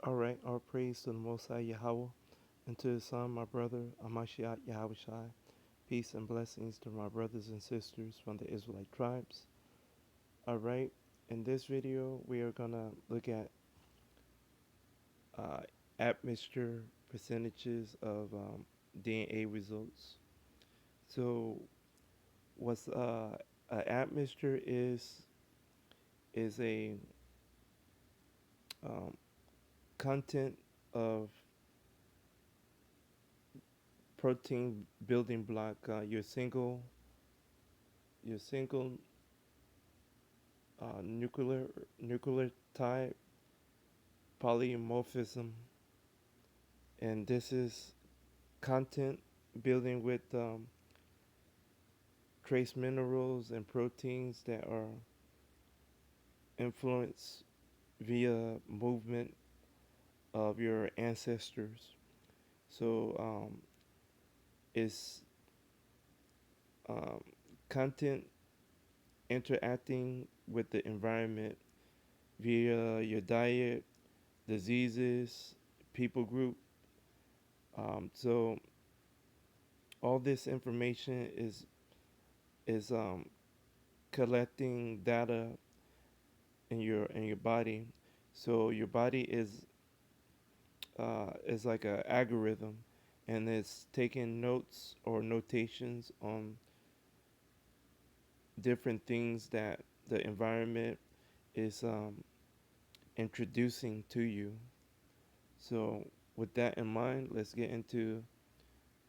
All right, all praise to the Most High Yahweh, and to His Son, my brother, Amashiach Yahweh Shai. Peace and blessings to my brothers and sisters from the Israelite tribes. All right, in this video, we are going to look at uh, admixture percentages of DNA results. So, what's an admixture is a um, content of protein building block. Your single nucleotide polymorphism, and this is content building with trace minerals and proteins that are influenced via movement of your ancestors. So it's um, content interacting with the environment via your diet, diseases, people group. So all this information is collecting data in your body. So your body is like a algorithm, and it's taking notes or notations on different things that the environment is introducing to you. So with that in mind, let's get into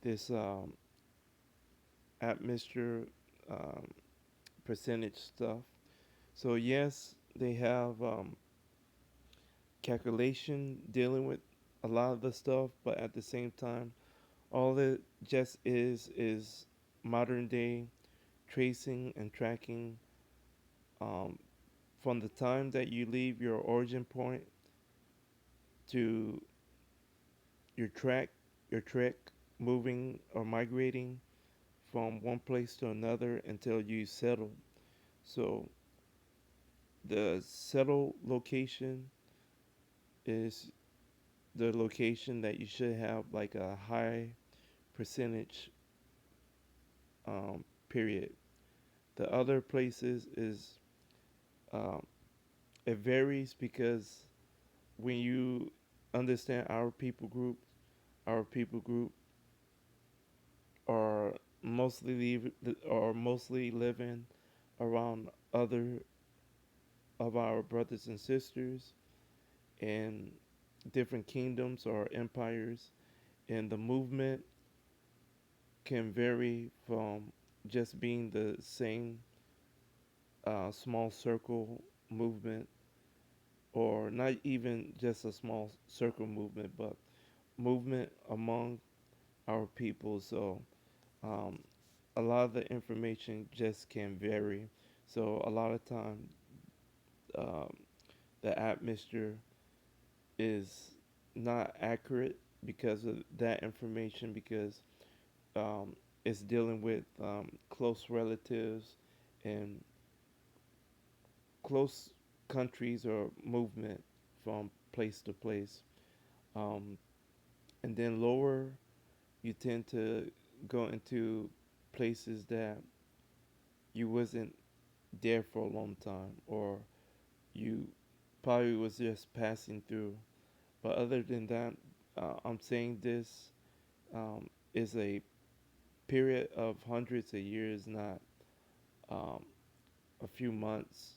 this admixture um, percentage stuff. So yes, they have calculation dealing with a lot of the stuff, but at the same time, all it just is modern day tracing and tracking um, from the time that you leave your origin point to your track, your trek, moving or migrating from one place to another until you settle. So the settle location is the location that you should have like a high percentage period. The other places is um, it varies because when you understand our people group are mostly living around other of our brothers and sisters in different kingdoms or empires, and the movement can vary from just being the same small circle movement, or not even just a small circle movement, but movement among our people. So um, a lot of the information just can vary. So a lot of time, um, the admixture is not accurate because of that information, because it's dealing with close relatives and close countries or movement from place to place. Um, and then lower, you tend to go into places that you wasn't there for a long time, or you probably was just passing through. But other than that, I'm saying this is a period of hundreds of years, not um, a few months,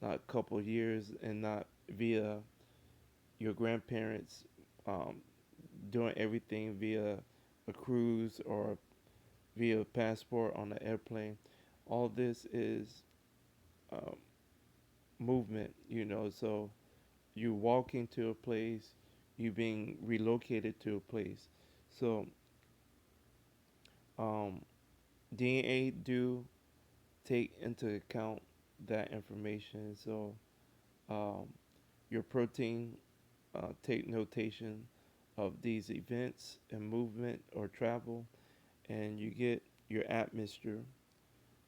not a couple of years, and not via your grandparents um, doing everything via a cruise or via passport on an airplane. All this is um, movement, so you walk into a place, you being relocated to a place. So um, DNA do take into account that information. So um, your protein take notation of these events and movement or travel, and you get your admixture.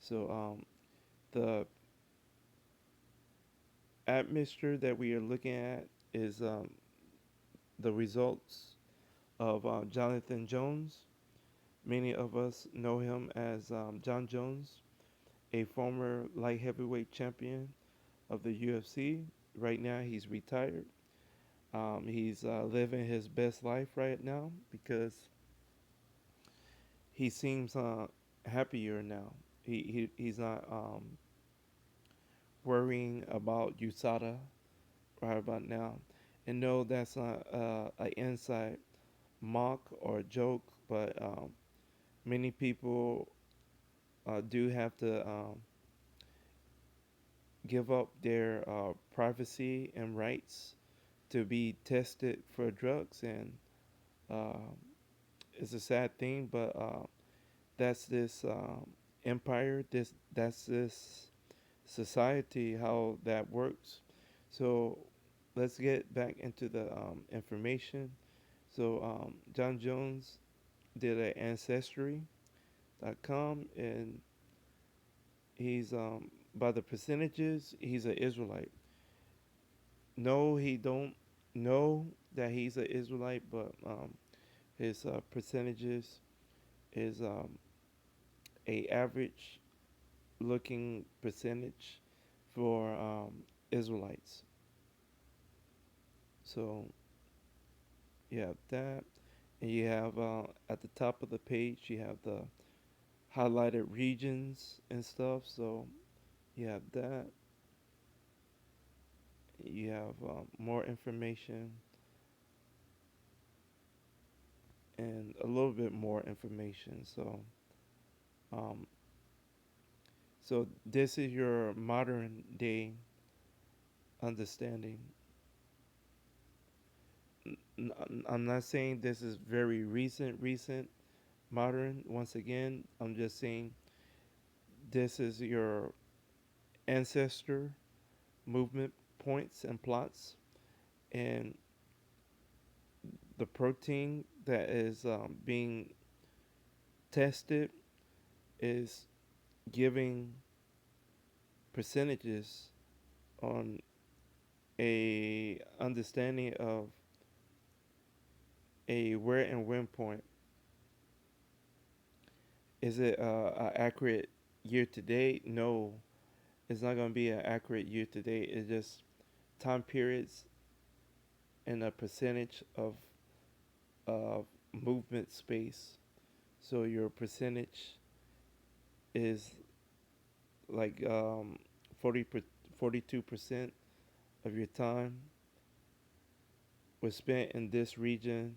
So the admixture that we are looking at is the results of Jonathan Jones. Many of us know him as John Jones, a former light heavyweight champion of the UFC. Right now, he's retired. He's living his best life right now because he seems happier now. He's not worrying about USADA right about now. And no, that's not an inside mock or joke, but many people do have to give up their privacy and rights to be tested for drugs, and uh, it's a sad thing, but that's this empire. That's this society, how that works. So let's get back into the information. So John Jones did an ancestry.com, and he's by the percentages, he's an Israelite. No, he don't know that he's an Israelite, but his percentages is a average looking percentage for Israelites. So you have that, and you have at the top of the page you have the highlighted regions and stuff. So you have that. You have more information and a little bit more information. Um, so this is your modern day understanding. I'm not saying this is very recent, modern. Once again, I'm just saying this is your ancestor movement points and plots, and the protein that is being tested is giving percentages on a understanding of a where and when point. Is it a accurate year to date? No, it's not going to be an accurate year to date. It's just time periods and a percentage of movement space. So your percentage is like 40 42% of your time was spent in this region,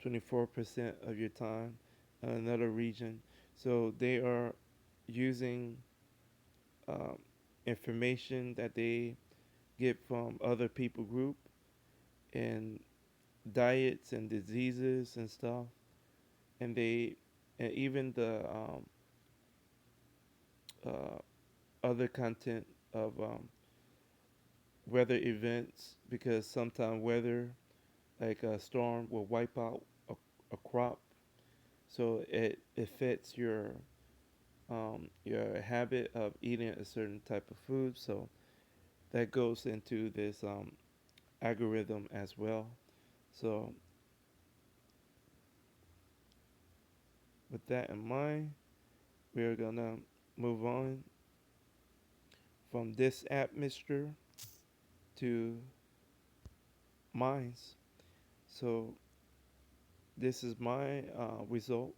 24% of your time in another region. So they are using um, information that they get from other people group and diets and diseases and stuff, and they and even the uh, other content of weather events, because sometimes weather like a storm will wipe out a crop, so it affects your habit of eating a certain type of food. So that goes into this algorithm as well. So with that in mind, we're gonna move on from this atmosphere to mines. So this is my result.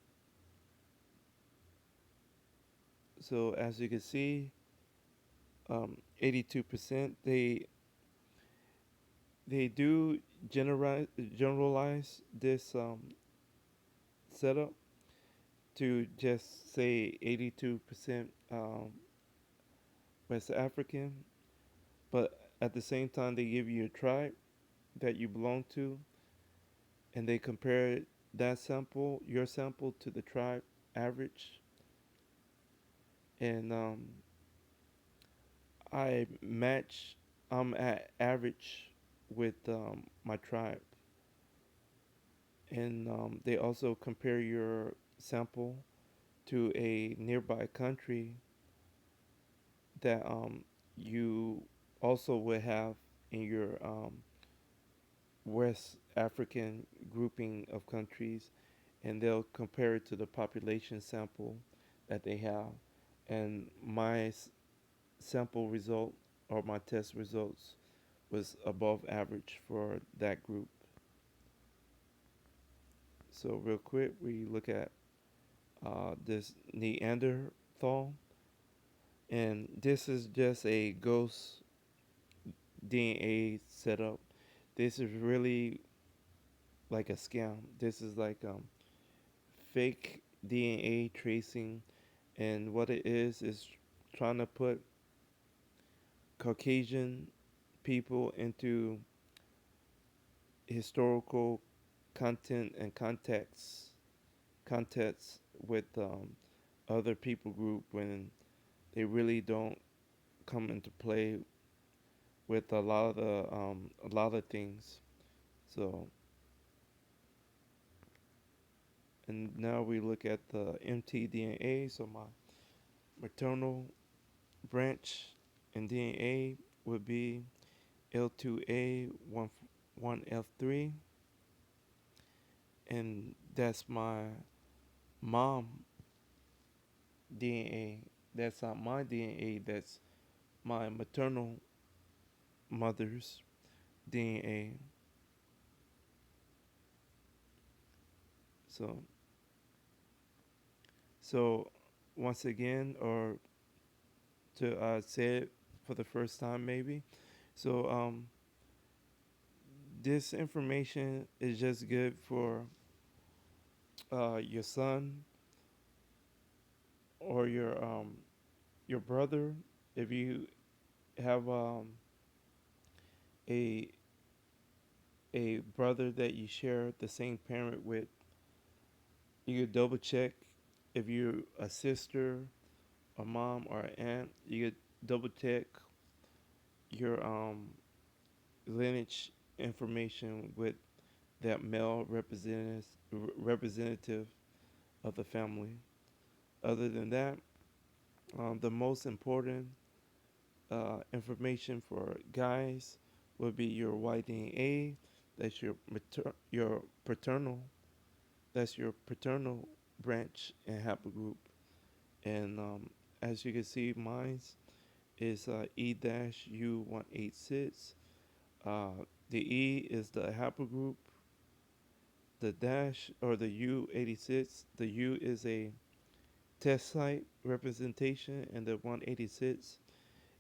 So as you can see, 82%. They do generalize this setup to just say 82% West African, but at the same time they give you a tribe that you belong to, and they compare that sample, your sample, to the tribe average, and I match. I'm at average with my tribe, and they also compare your sample to a nearby country that you also would have in your West African grouping of countries, and they'll compare it to the population sample that they have. And my sample result or my test results was above average for that group. So, real quick, we look at this Neanderthal, and this is just a ghost DNA setup. This is really like a scam. This is like fake DNA tracing, and what it is trying to put Caucasian people into historical content and context with other people group when they really don't come into play with a lot of things. So, and now we look at the mtDNA. So my maternal branch in DNA would be L2A 1F3, and that's my mom DNA. That's not my DNA. That's my maternal mother's DNA. So, so once again, or to say it for the first time, maybe. So, this information is just good for your son or your brother. If you have a a brother that you share the same parent with, you could double check if you're a sister, a mom, or an aunt. You could double check your lineage information with that male representative of the family. Other than that, the most important information for guys would be your Y DNA. That's your paternal. That's your paternal branch and haplogroup. And as you can see, mine is E-U186. The E is the haplogroup. The dash or the U86. The U is a test site representation, and the 186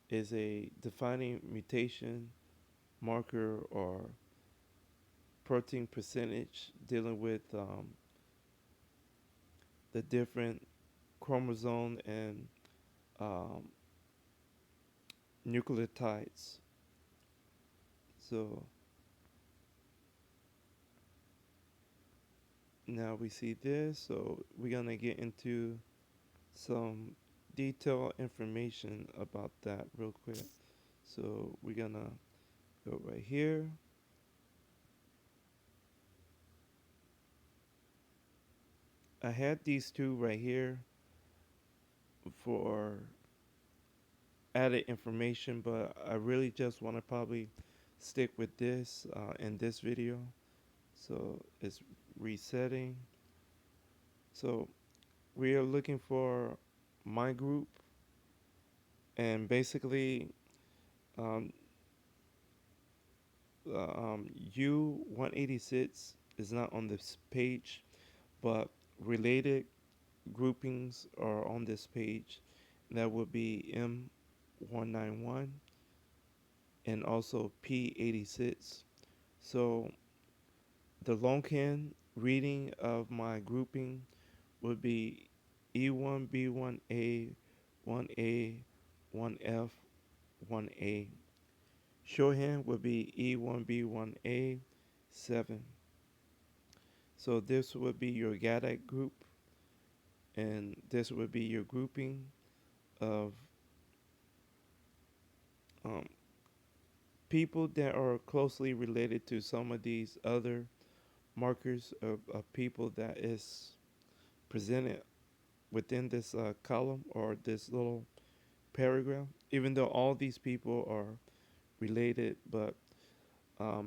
is a defining mutation marker or protein percentage dealing with the different chromosome and um, nucleotides. So now we see this. So we're going to get into some detailed information about that real quick. So we're going to go right here. I had these two right here for added information, but I really just want to probably stick with this in this video. So it's resetting. So we are looking for my group, and basically um, U186 is not on this page, but related groupings are on this page. That would be M191 and also P86. So the Longhand reading of my grouping would be E1B1A 1A 1F 1A. Shorthand would be E1B1A 7. So this would be your GADAC group, and this would be your grouping of um, people that are closely related to some of these other markers of people that is presented within this column or this little paragraph, even though all these people are related, but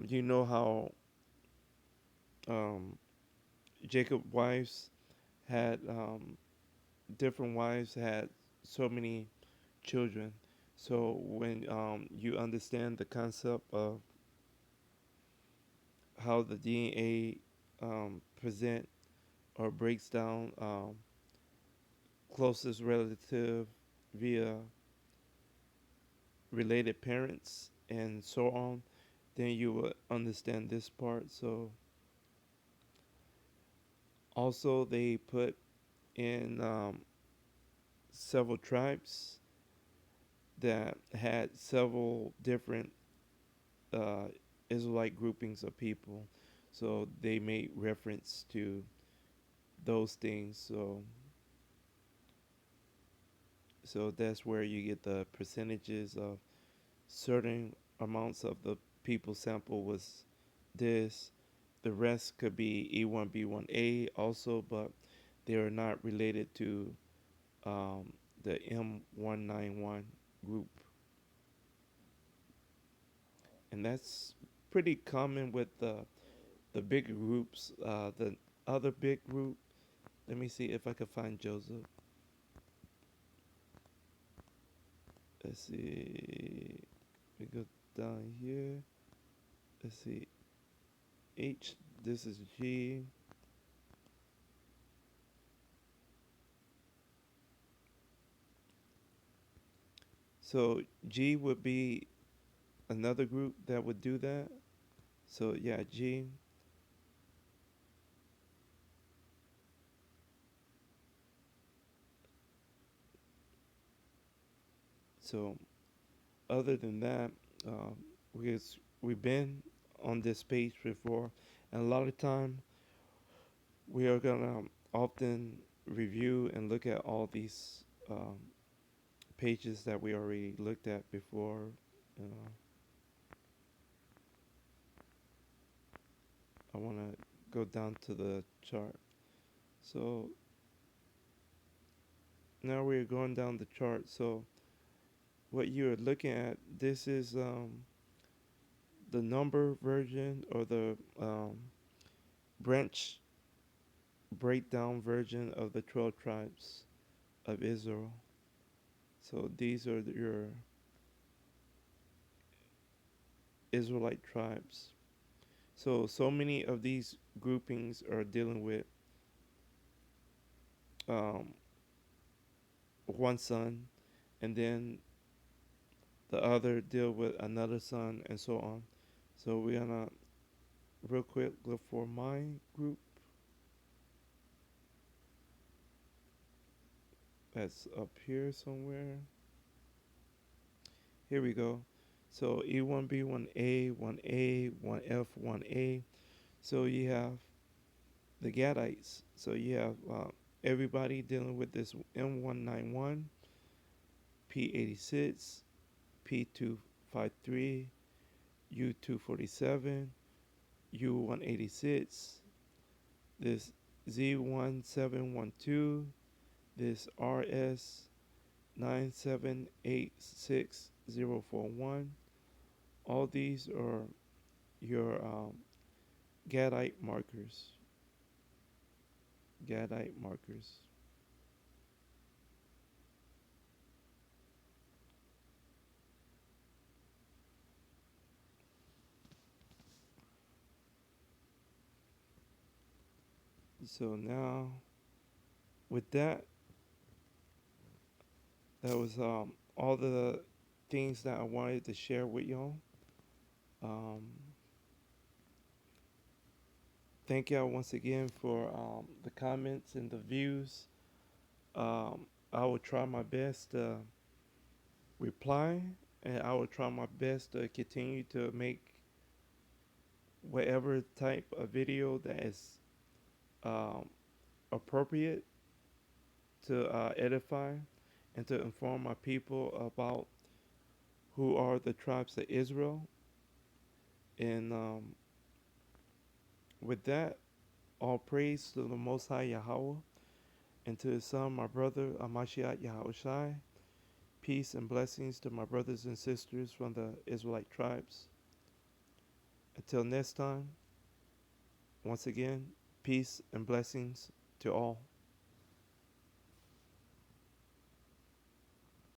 you know how um, Jacob wives had different wives had so many children. So when you understand the concept of how the DNA present or breaks down closest relative via related parents and so on, then you will understand this part. So also they put in several tribes that had several different uh, Israelite groupings of people. So they made reference to those things. So that's where you get the percentages of certain amounts of the people sample was this. The rest could be E1B1A also, but they are not related to the M191 group. And that's pretty common with the bigger groups. The other big group, let me see if I can find Joseph. Let's see. We go down here. Let's see. H, this is G. So G would be another group that would do that. So yeah, G. So other than that, we've been on this page before, and a lot of time we are gonna often review and look at all these pages that we already looked at before. Uh, I want to go down to the chart. So now we're going down the chart. So what you're looking at, this is the number version or the branch breakdown version of the 12 tribes of Israel. So these are your Israelite tribes. So many of these groupings are dealing with um, one son, and then the other deal with another son, and so on. So we're gonna real quick look for my group. That's up here somewhere. Here we go. So E1B, 1A, 1A, 1F, 1A. So you have the Gadites. So you have everybody dealing with this M191, P86, P253, U247, U186, this Z1712, this RS9786041. All these are your Gadite markers. Gadite markers. So now, with that, that was all the things that I wanted to share with y'all. Um, Thank y'all once again for the comments and the views. I will try my best to reply, and I will try my best to continue to make whatever type of video that is um, appropriate to edify and to inform my people about who are the tribes of Israel. And with that, all praise to the Most High Yahweh and to His Son, my brother Amashiach Yahushai. Peace and blessings to my brothers and sisters from the Israelite tribes. Until next time, Once again, peace and blessings to all.